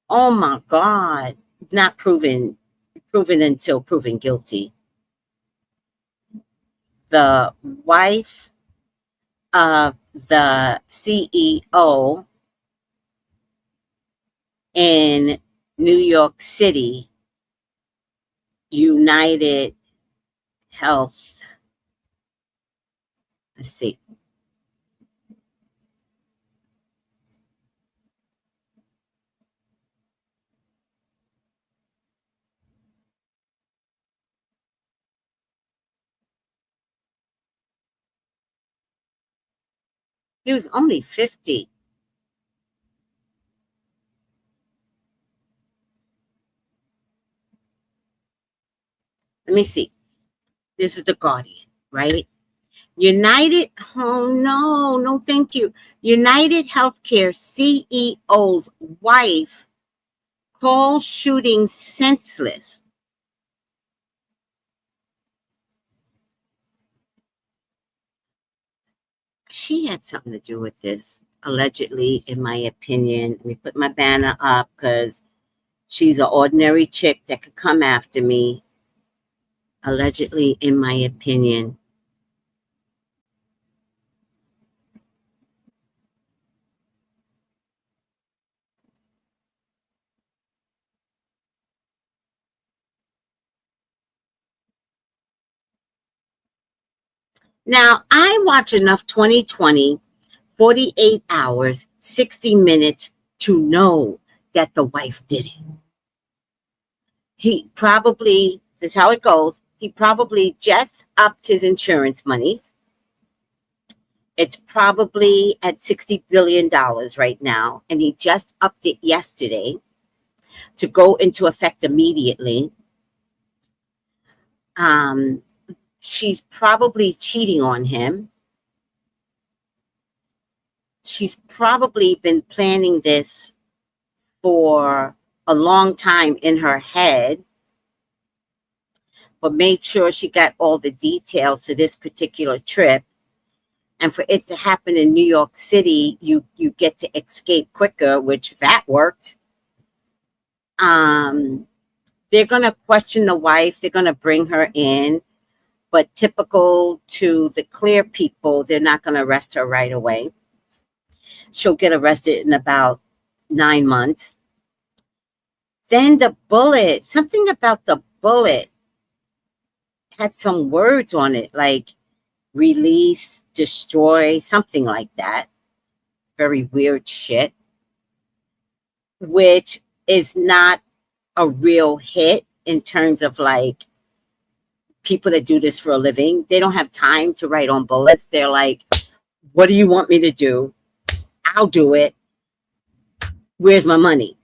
Oh my God. Not proven until proven guilty. The wife of the CEO in New York City, United Health. Let's see. He was only 50. Let me see. This is the Guardian, right? No, thank you. United Healthcare CEO's wife calls shooting senseless. She had something to do with this, allegedly, in my opinion. Let me put my banner up because she's an ordinary chick that could come after me. allegedly, in my opinion. Now, I watch enough 2020, 48 hours, 60 minutes to know that the wife did it. He probably, this is how it goes, he probably just upped his insurance monies. It's probably at $60 billion right now, and he just upped it yesterday to go into effect immediately. She's probably cheating on him. She's probably been planning this for a long time in her head, but made sure she got all the details to this particular trip. And for it to happen in New York City, you get to escape quicker, which that worked. They're going to question the wife. They're going to bring her in. But typical to the clear people, they're not going to arrest her right away. She'll get arrested in about 9 months. Then the bullet, something about the bullet had some words on it, like release, destroy, something like that. Very weird shit, which is not a real hit in terms of like people that do this for a living. They don't have time to write on bullets. They're like, what do you want me to do? I'll do it. Where's my money?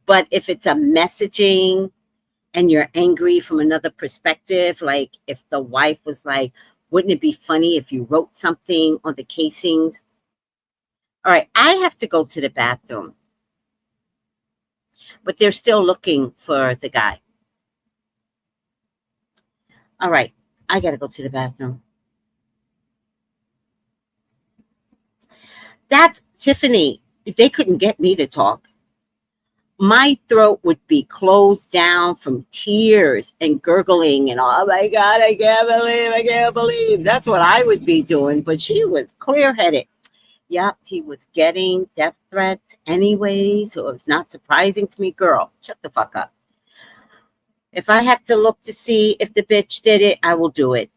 But if it's a messaging and you're angry from another perspective, like if the wife was like, wouldn't it be funny if you wrote something on the casings? All right, I have to go to the bathroom. But they're still looking for the guy. All right, I got to go to the bathroom. That's Tiffany. They couldn't get me to talk. My throat would be closed down from tears and gurgling and oh my God, I can't believe. That's what I would be doing. But she was clear-headed. Yep, he was getting death threats anyway, so it was not surprising to me. Girl, shut the fuck up. If I have to look to see if the bitch did it, I will do it.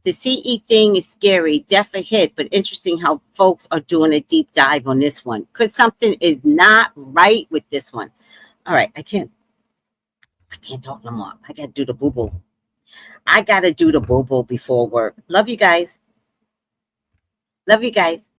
The CE thing is scary, def a hit, but interesting how folks are doing a deep dive on this one because something is not right with this one. All right, I can't talk no more. I got to do the boo-boo. I got to do the boo-boo before work. Love you guys. Love you guys.